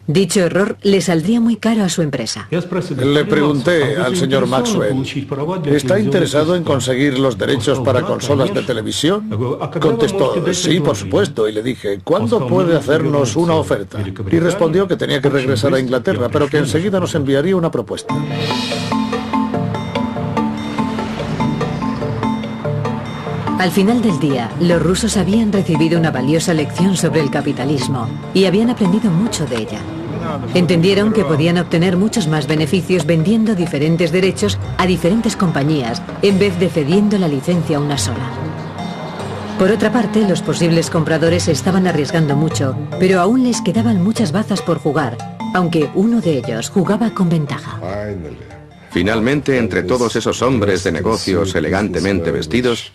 S2: Dicho error le saldría muy caro a su empresa.
S5: Le pregunté al señor Maxwell, ¿está interesado en conseguir los derechos para consolas de televisión? Contestó, sí, por supuesto, y le dije, ¿cuándo puede hacernos una oferta? Y respondió que tenía que regresar a Inglaterra, pero que enseguida nos enviaría una propuesta.
S2: Al final del día, los rusos habían recibido una valiosa lección sobre el capitalismo y habían aprendido mucho de ella. Entendieron que podían obtener muchos más beneficios vendiendo diferentes derechos a diferentes compañías en vez de cediendo la licencia a una sola. Por otra parte, los posibles compradores estaban arriesgando mucho, pero aún les quedaban muchas bazas por jugar, aunque uno de ellos jugaba con ventaja.
S1: Finalmente, entre todos esos hombres de negocios elegantemente vestidos,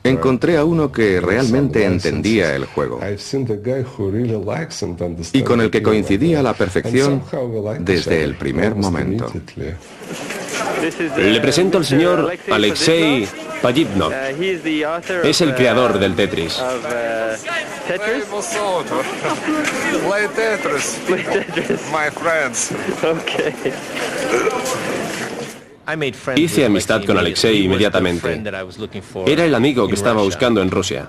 S1: encontré a uno que realmente entendía el juego y con el que coincidía a la perfección desde el primer momento.
S3: Le presento al señor Alexei Pajitnov. Es el creador del Tetris.
S6: Play Tetris, my friends.
S3: Hice amistad con Alexei inmediatamente. Era el amigo que estaba buscando en Rusia.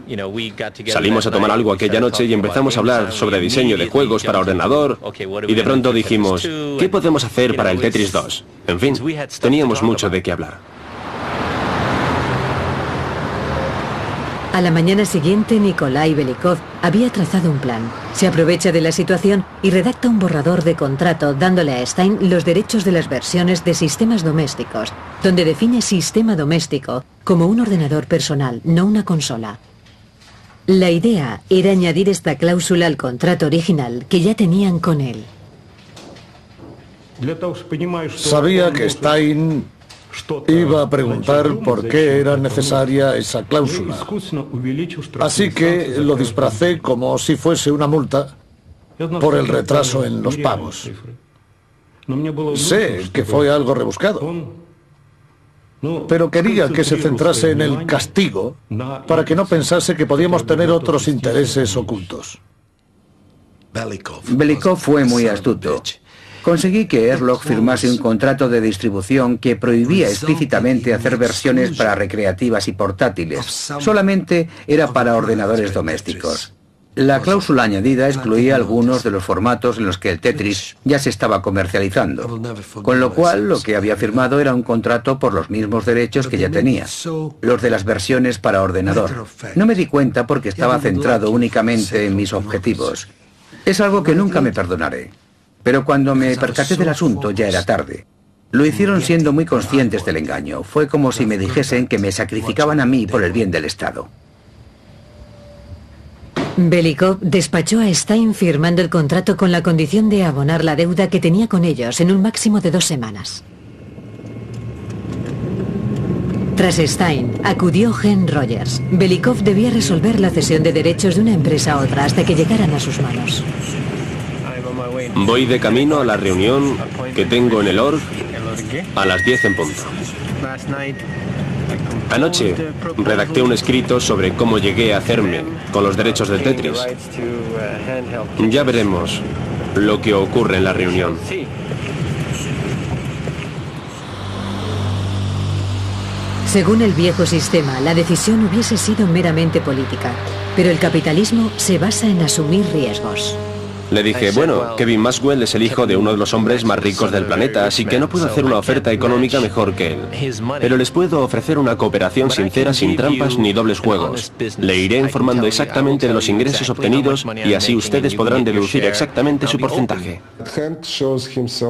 S3: Salimos a tomar algo aquella noche y empezamos a hablar sobre diseño de juegos para ordenador y de pronto dijimos, ¿qué podemos hacer para el Tetris 2? En fin, teníamos mucho de qué hablar.
S2: A la mañana siguiente, Nikolai Belikov había trazado un plan. Se aprovecha de la situación y redacta un borrador de contrato dándole a Stein los derechos de las versiones de sistemas domésticos, donde define sistema doméstico como un ordenador personal, no una consola. La idea era añadir esta cláusula al contrato original que ya tenían con él.
S5: Sabía que Stein iba a preguntar por qué era necesaria esa cláusula. Así que lo disfracé como si fuese una multa por el retraso en los pagos. Sé que fue algo rebuscado, pero quería que se centrase en el castigo para que no pensase que podíamos tener otros intereses ocultos.
S4: Belikov fue muy astuto. Conseguí que Erlock firmase un contrato de distribución que prohibía explícitamente hacer versiones para recreativas y portátiles. Solamente era para ordenadores domésticos. La cláusula añadida excluía algunos de los formatos en los que el Tetris ya se estaba comercializando, con lo cual lo que había firmado era un contrato por los mismos derechos que ya tenía, los de las versiones para ordenador. No me di cuenta porque estaba centrado únicamente en mis objetivos. Es algo que nunca me perdonaré. Pero cuando me percaté del asunto ya era tarde. Lo hicieron siendo muy conscientes del engaño. Fue como si me dijesen que me sacrificaban a mí por el bien del Estado.
S2: Belikov despachó a Stein firmando el contrato con la condición de abonar la deuda que tenía con ellos en un máximo de 2 semanas. Tras Stein, acudió Hen Rogers. Belikov debía resolver la cesión de derechos de una empresa a otra hasta que llegaran a sus manos.
S3: Voy de camino a la reunión que tengo en el org a las 10 en punto. Anoche redacté un escrito sobre cómo llegué a hacerme con los derechos del Tetris. Ya veremos lo que ocurre en la reunión.
S2: Según el viejo sistema, la decisión hubiese sido meramente política, pero el capitalismo se basa en asumir riesgos.
S3: Le dije, bueno, Kevin Maxwell es el hijo de uno de los hombres más ricos del planeta, así que no puedo hacer una oferta económica mejor que él. Pero les puedo ofrecer una cooperación sincera, sin trampas ni dobles juegos. Le iré informando exactamente de los ingresos obtenidos y así ustedes podrán deducir exactamente su porcentaje.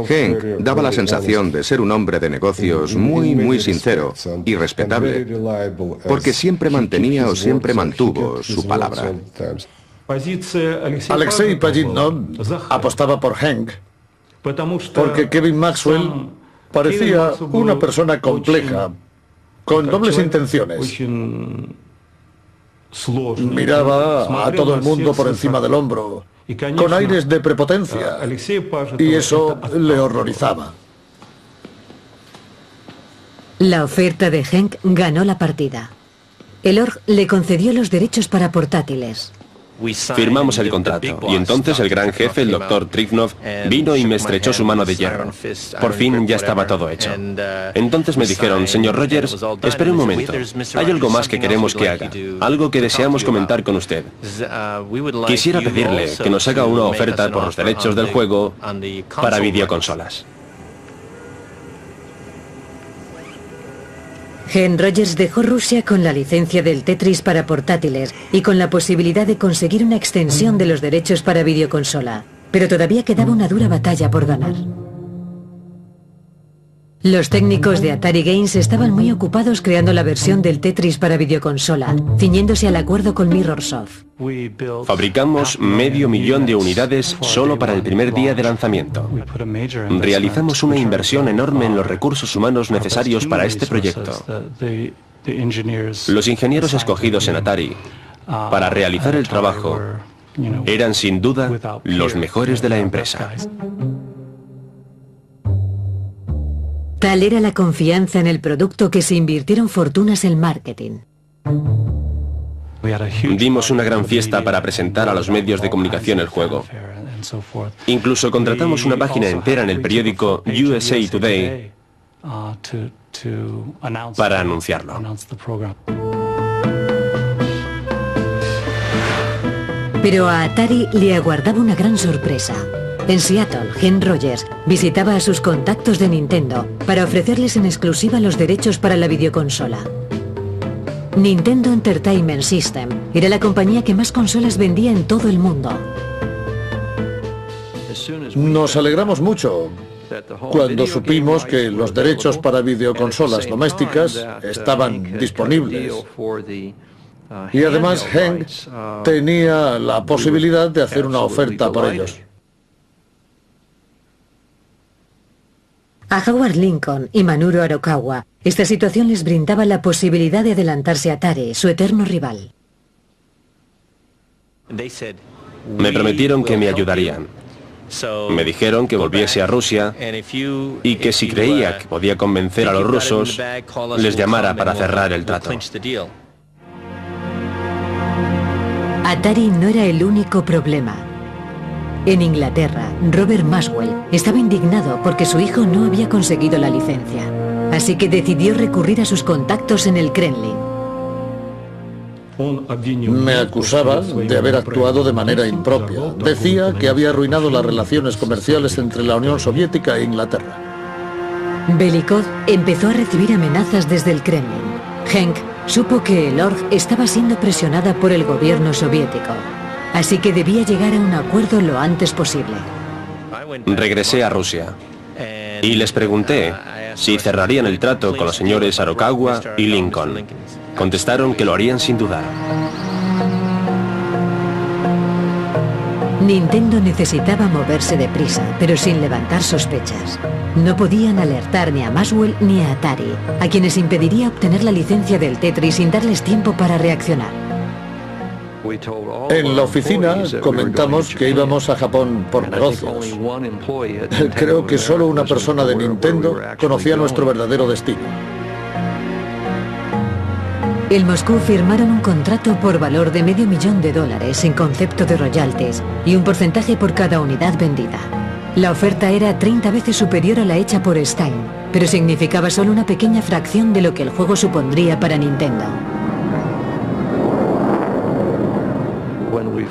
S1: Hank daba la sensación de ser un hombre de negocios muy sincero y respetable, porque siempre mantenía o siempre mantuvo su palabra.
S5: Alexei Pajitnov apostaba por Hank porque Kevin Maxwell parecía una persona compleja, con dobles intenciones. Miraba a todo el mundo por encima del hombro, con aires de prepotencia, y eso le horrorizaba.
S2: La oferta de Hank ganó la partida. El Org le concedió los derechos para portátiles.
S3: Firmamos el contrato y entonces el gran jefe, el Dr. Trifnov, vino y me estrechó su mano de hierro. Por fin ya estaba todo hecho. Entonces me dijeron, señor Rogers, espere un momento. Hay algo más que queremos que haga, algo que deseamos comentar con usted. Quisiera pedirle que nos haga una oferta por los derechos del juego para videoconsolas.
S2: Hen Rogers dejó Rusia con la licencia del Tetris para portátiles y con la posibilidad de conseguir una extensión de los derechos para videoconsola, pero todavía quedaba una dura batalla por ganar. Los técnicos de Atari Games estaban muy ocupados creando la versión del Tetris para videoconsola, ciñéndose al acuerdo con Mirrorsoft.
S3: Fabricamos 500.000 de unidades solo para el primer día de lanzamiento. Realizamos una inversión enorme en los recursos humanos necesarios para este proyecto. Los ingenieros escogidos en Atari para realizar el trabajo eran sin duda los mejores de la empresa.
S2: Tal era la confianza en el producto que se invirtieron fortunas en marketing.
S3: Dimos una gran fiesta para presentar a los medios de comunicación el juego. Incluso contratamos una página entera en el periódico USA Today para anunciarlo.
S2: Pero a Atari le aguardaba una gran sorpresa. En Seattle, Hen Rogers visitaba a sus contactos de Nintendo para ofrecerles en exclusiva los derechos para la videoconsola. Nintendo Entertainment System era la compañía que más consolas vendía en todo el mundo.
S5: Nos alegramos mucho cuando supimos que los derechos para videoconsolas domésticas estaban disponibles. Y además Hank tenía la posibilidad de hacer una oferta por ellos.
S2: A Howard Lincoln y Manuro Arakawa, esta situación les brindaba la posibilidad de adelantarse a Atari, su eterno rival.
S3: Me prometieron que me ayudarían. Me dijeron que volviese a Rusia y que si creía que podía convencer a los rusos, les llamara para cerrar el trato.
S2: Atari no era el único problema. En Inglaterra, Robert Maxwell estaba indignado porque su hijo no había conseguido la licencia. Así que decidió recurrir a sus contactos en el Kremlin.
S5: Me acusaba de haber actuado de manera impropia. Decía que había arruinado las relaciones comerciales entre la Unión Soviética e Inglaterra.
S2: Belikov empezó a recibir amenazas desde el Kremlin. Hank supo que el Org estaba siendo presionada por el gobierno soviético. Así que debía llegar a un acuerdo lo antes posible.
S3: Regresé a Rusia y les pregunté si cerrarían el trato con los señores Arakawa y Lincoln. Contestaron que lo harían sin dudar.
S2: Nintendo necesitaba moverse deprisa, pero sin levantar sospechas. No podían alertar ni a Maxwell ni a Atari, a quienes impediría obtener la licencia del Tetris sin darles tiempo para reaccionar.
S5: En la oficina comentamos que íbamos a Japón por negocios. Creo que solo una persona de Nintendo conocía nuestro verdadero destino.
S2: En Moscú firmaron un contrato por valor de $500,000 en concepto de royalties y un porcentaje por cada unidad vendida. La oferta era 30 veces superior a la hecha por Stein. pero significaba solo una pequeña fracción de lo que el juego supondría para Nintendo.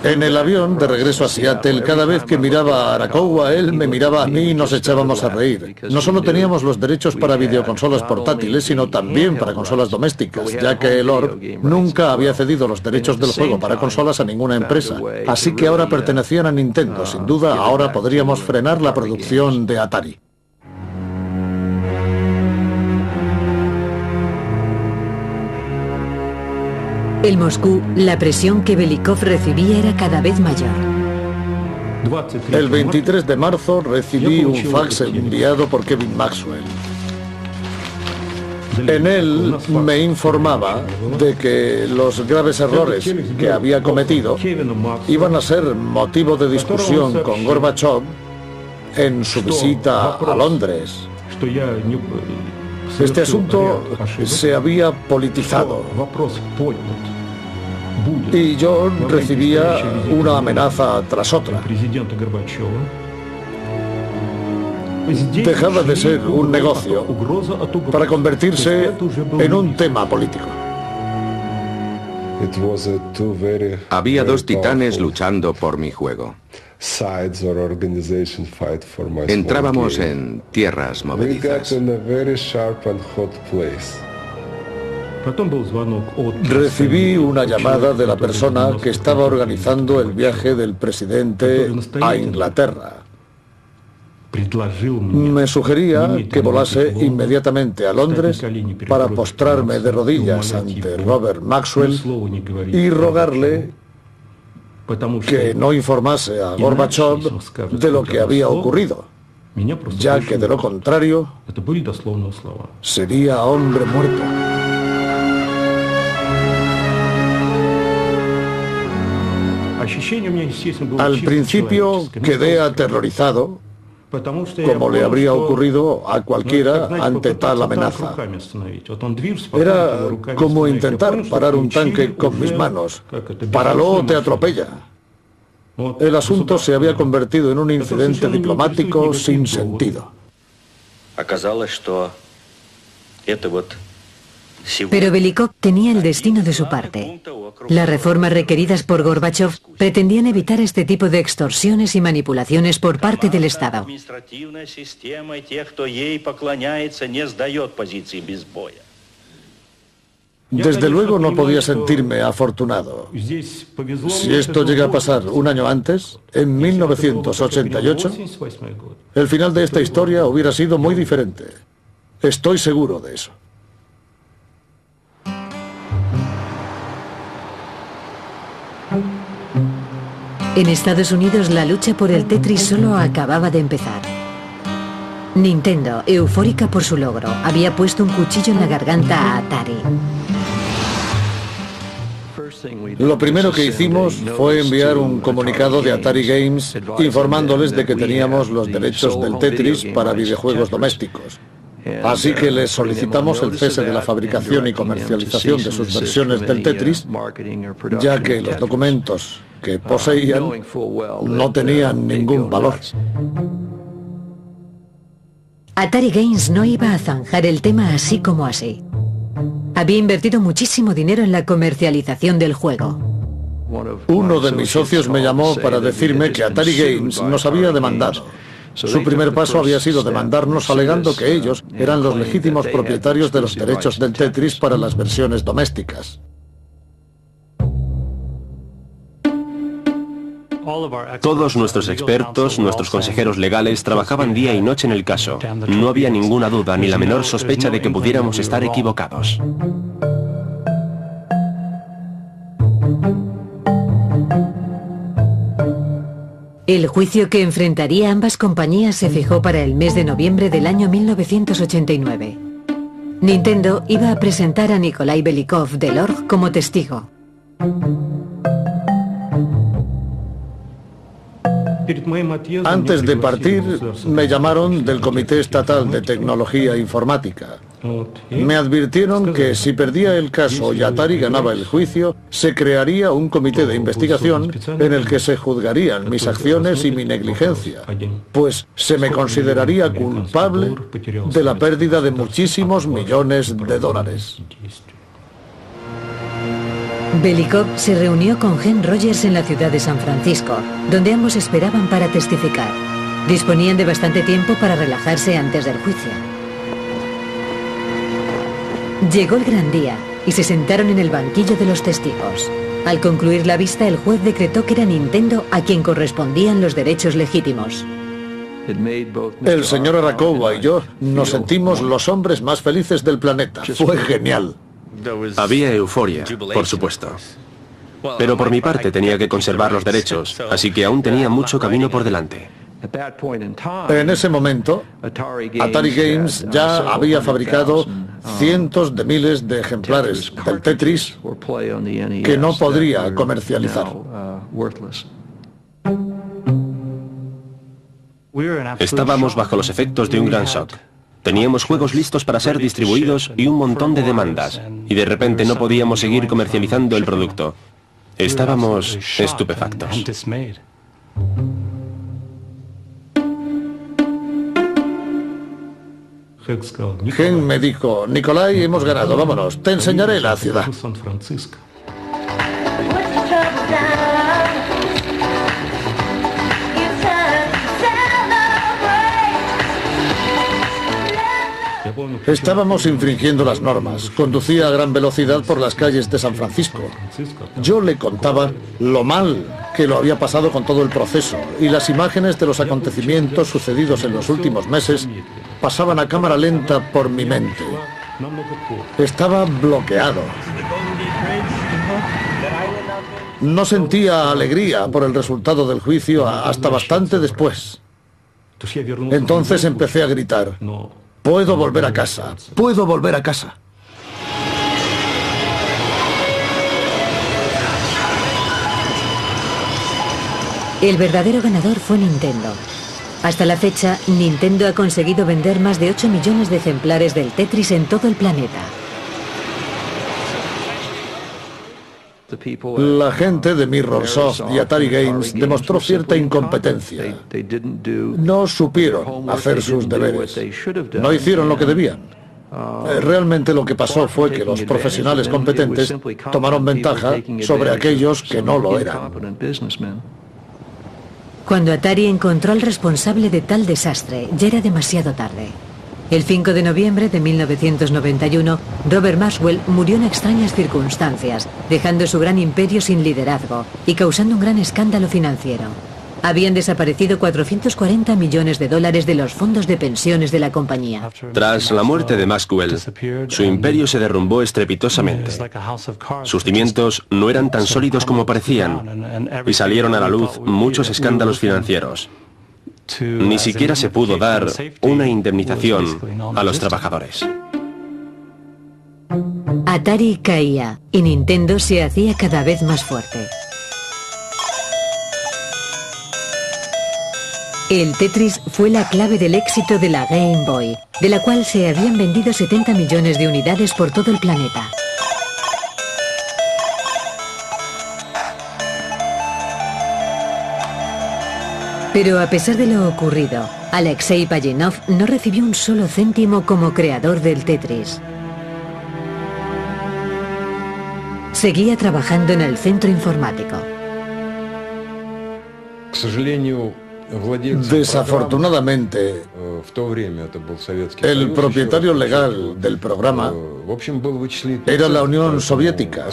S5: En el avión de regreso a Seattle, cada vez que miraba a Arakawa, él me miraba a mí y nos echábamos a reír. No solo teníamos los derechos para videoconsolas portátiles, sino también para consolas domésticas, ya que el Orb nunca había cedido los derechos del juego para consolas a ninguna empresa. Así que ahora pertenecían a Nintendo. Sin duda, ahora podríamos frenar la producción de Atari.
S2: En Moscú, la presión que Belikov recibía era cada vez mayor.
S5: El 23 de marzo recibí un fax enviado por Kevin Maxwell. En él me informaba de que los graves errores que había cometido iban a ser motivo de discusión con Gorbachev en su visita a Londres. Este asunto se había politizado y yo recibía una amenaza tras otra. Dejaba de ser un negocio para convertirse en un tema político.
S1: Había dos titanes luchando por mi juego. Entrábamos en tierras movedizas.
S5: Recibí una llamada de la persona que estaba organizando el viaje del presidente a Inglaterra. Me sugería que volase inmediatamente a Londres para postrarme de rodillas ante Robert Maxwell y rogarle que no informase a Gorbachev de lo que había ocurrido, ya que de lo contrario sería hombre muerto. Al principio quedé aterrorizado, como le habría ocurrido a cualquiera ante tal amenaza. Era como intentar parar un tanque con mis manos. Páralo o te atropella. El asunto se había convertido en un incidente diplomático sin sentido.
S2: Pero Belikov tenía el destino de su parte. Las reformas requeridas por Gorbachev pretendían evitar este tipo de extorsiones y manipulaciones por parte del Estado.
S5: Desde luego no podía sentirme afortunado. Si esto llega a pasar un año antes, en 1988, el final de esta historia hubiera sido muy diferente. Estoy seguro de eso.
S2: En Estados Unidos la lucha por el Tetris solo acababa de empezar. Nintendo, eufórica por su logro, había puesto un cuchillo en la garganta a Atari.
S5: Lo primero que hicimos fue enviar un comunicado de Atari Games informándoles de que teníamos los derechos del Tetris para videojuegos domésticos. Así que les solicitamos el cese de la fabricación y comercialización de sus versiones del Tetris, ya que los documentos que poseían no tenían ningún valor.
S2: Atari Games no iba a zanjar el tema así como así. Había invertido muchísimo dinero en la comercialización del juego.
S5: Uno de mis socios me llamó para decirme que Atari Games nos había demandado. Su primer paso había sido demandarnos alegando que ellos eran los legítimos propietarios de los derechos del Tetris para las versiones domésticas.
S3: Todos nuestros expertos, nuestros consejeros legales, trabajaban día y noche en el caso. No había ninguna duda ni la menor sospecha de que pudiéramos estar equivocados.
S2: El juicio que enfrentaría a ambas compañías se fijó para el mes de noviembre del año 1989. Nintendo iba a presentar a Nikolai Belikov del Org como testigo.
S5: Antes de partir, me llamaron del Comité Estatal de Tecnología Informática. Me advirtieron que si perdía el caso y Atari ganaba el juicio, se crearía un comité de investigación en el que se juzgarían mis acciones y mi negligencia, pues se me consideraría culpable de la pérdida de muchísimos millones de dólares.
S2: Belikov se reunió con Hen Rogers en la ciudad de San Francisco, donde ambos esperaban para testificar. Disponían de bastante tiempo para relajarse antes del juicio. Llegó el gran día y se sentaron en el banquillo de los testigos. Al concluir la vista, el juez decretó que era Nintendo a quien correspondían los derechos legítimos.
S5: El señor Arakawa y yo nos sentimos los hombres más felices del planeta. Fue genial.
S3: Había euforia, por supuesto. Pero por mi parte tenía que conservar los derechos, así que aún tenía mucho camino por delante.
S5: En ese momento, Atari Games ya había fabricado cientos de miles de ejemplares del Tetris que no podría comercializar.
S3: Estábamos bajo los efectos de un gran shock. Teníamos juegos listos para ser distribuidos y un montón de demandas, y de repente no podíamos seguir comercializando el producto. Estábamos estupefactos.
S5: Hen me dijo: Nikolai, hemos ganado, vámonos, te enseñaré la ciudad. Estábamos infringiendo las normas. Conducía a gran velocidad por las calles de San Francisco. Yo le contaba lo mal que lo había pasado con todo el proceso, y las imágenes de los acontecimientos sucedidos en los últimos meses pasaban a cámara lenta por mi mente. Estaba bloqueado. No sentía alegría por el resultado del juicio hasta bastante después. Entonces empecé a gritar: puedo volver a casa, puedo volver a casa.
S2: El verdadero ganador fue Nintendo. Hasta la fecha, Nintendo ha conseguido vender más de 8 millones de ejemplares del Tetris en todo el planeta.
S5: La gente de Mirrorsoft y Atari Games demostró cierta incompetencia. No supieron hacer sus deberes. No hicieron lo que debían. Realmente lo que pasó fue que los profesionales competentes tomaron ventaja sobre aquellos que no lo eran.
S2: Cuando Atari encontró al responsable de tal desastre, ya era demasiado tarde. El 5 de noviembre de 1991, Robert Maxwell murió en extrañas circunstancias, dejando su gran imperio sin liderazgo y causando un gran escándalo financiero. Habían desaparecido 440 millones de dólares de los fondos de pensiones de la compañía.
S3: Tras la muerte de Maxwell, su imperio se derrumbó estrepitosamente. Sus cimientos no eran tan sólidos como parecían, y salieron a la luz muchos escándalos financieros. Ni siquiera se pudo dar una indemnización a los trabajadores.
S2: Atari caía y Nintendo se hacía cada vez más fuerte. El Tetris fue la clave del éxito de la Game Boy, de la cual se habían vendido 70 millones de unidades por todo el planeta. Pero a pesar de lo ocurrido, Alexei Pajitnov no recibió un solo céntimo como creador del Tetris. Seguía trabajando en el centro informático.
S5: Desafortunadamente, el propietario legal del programa era la Unión Soviética,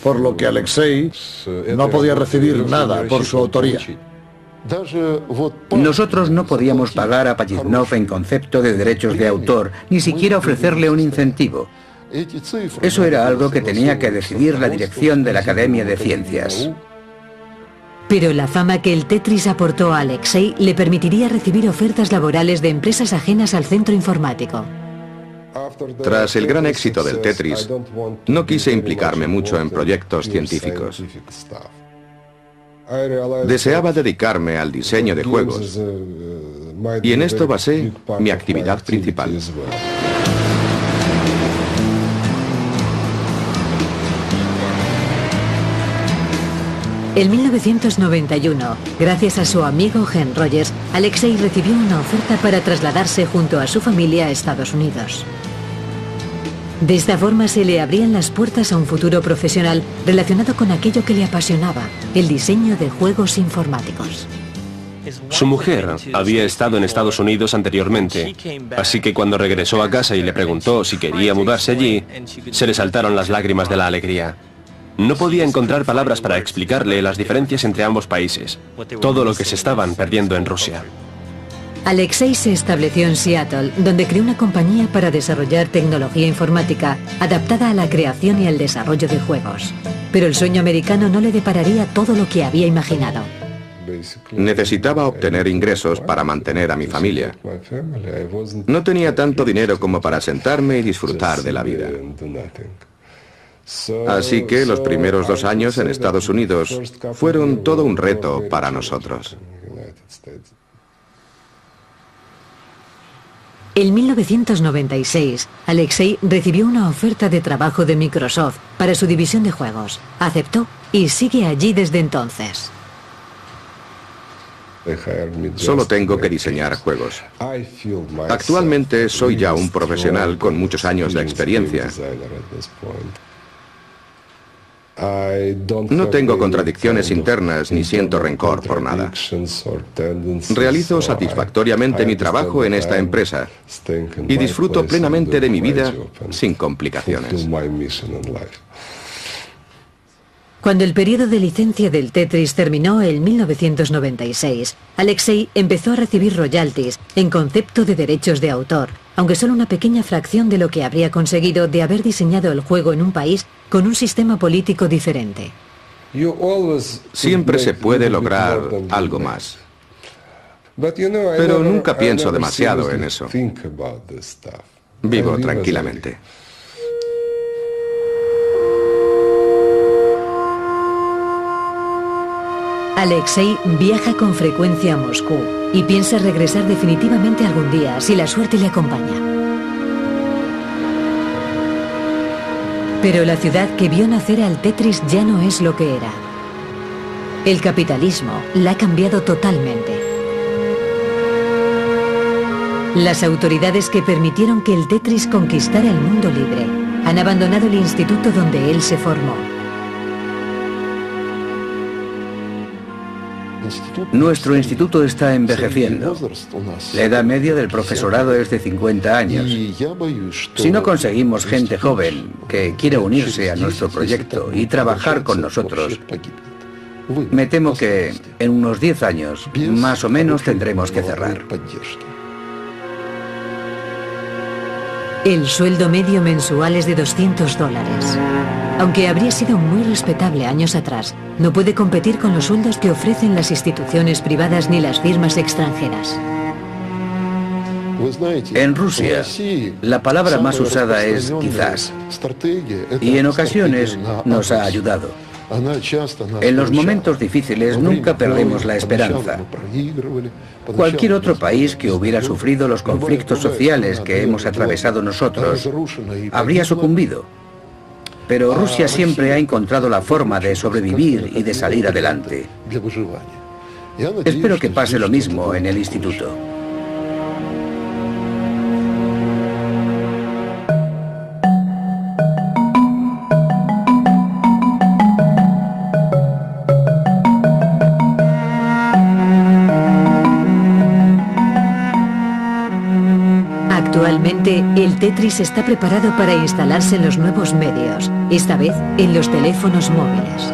S5: por lo que Alexei no podía recibir nada por su autoría.
S4: Nosotros no podíamos pagar a Pajitnov en concepto de derechos de autor, ni siquiera ofrecerle un incentivo. Eso era algo que tenía que decidir la dirección de la Academia de Ciencias.
S2: Pero la fama que el Tetris aportó a Alexei le permitiría recibir ofertas laborales de empresas ajenas al centro informático.
S1: Tras el gran éxito del Tetris, no quise implicarme mucho en proyectos científicos. Deseaba dedicarme al diseño de juegos, y en esto basé mi actividad principal.
S2: En 1991, gracias a su amigo Hen Rogers, Alexei recibió una oferta para trasladarse junto a su familia a Estados Unidos. De esta forma se le abrían las puertas a un futuro profesional relacionado con aquello que le apasionaba, el diseño de juegos informáticos.
S3: Su mujer había estado en Estados Unidos anteriormente, así que cuando regresó a casa y le preguntó si quería mudarse allí, se le saltaron las lágrimas de la alegría. No podía encontrar palabras para explicarle las diferencias entre ambos países, todo lo que se estaban perdiendo en Rusia.
S2: Alexei se estableció en Seattle, donde creó una compañía para desarrollar tecnología informática adaptada a la creación y al desarrollo de juegos. Pero el sueño americano no le depararía todo lo que había imaginado.
S1: Necesitaba obtener ingresos para mantener a mi familia. No tenía tanto dinero como para sentarme y disfrutar de la vida. Así que los primeros 2 años en Estados Unidos fueron todo un reto para nosotros.
S2: En 1996, Alexei recibió una oferta de trabajo de Microsoft para su división de juegos. Aceptó y sigue allí desde entonces.
S1: Solo tengo que diseñar juegos. Actualmente soy ya un profesional con muchos años de experiencia. No tengo contradicciones internas ni siento rencor por nada. Realizo satisfactoriamente mi trabajo en esta empresa y disfruto plenamente de mi vida sin complicaciones.
S2: Cuando el periodo de licencia del Tetris terminó en 1996, Alexei empezó a recibir royalties en concepto de derechos de autor, aunque solo una pequeña fracción de lo que habría conseguido de haber diseñado el juego en un país con un sistema político diferente.
S1: Siempre se puede lograr algo más. Pero nunca pienso demasiado en eso. Vivo tranquilamente.
S2: Alexei viaja con frecuencia a Moscú y piensa regresar definitivamente algún día si la suerte le acompaña. Pero la ciudad que vio nacer al Tetris ya no es lo que era. El capitalismo la ha cambiado totalmente. Las autoridades que permitieron que el Tetris conquistara el mundo libre han abandonado el instituto donde él se formó.
S4: Nuestro instituto está envejeciendo. La edad media del profesorado es de 50 años. Si no conseguimos gente joven que quiera unirse a nuestro proyecto y trabajar con nosotros, me temo que en unos 10 años, más o menos, tendremos que cerrar.
S2: El sueldo medio mensual es de $200. Aunque habría sido muy respetable años atrás, no puede competir con los sueldos que ofrecen las instituciones privadas ni las firmas extranjeras.
S4: En Rusia, la palabra más usada es quizás, y en ocasiones nos ha ayudado. En los momentos difíciles nunca perdemos la esperanza. Cualquier otro país que hubiera sufrido los conflictos sociales que hemos atravesado nosotros habría sucumbido. Pero Rusia siempre ha encontrado la forma de sobrevivir y de salir adelante. Espero que pase lo mismo en el instituto.
S2: Actualmente, el Tetris está preparado para instalarse en los nuevos medios, esta vez en los teléfonos móviles.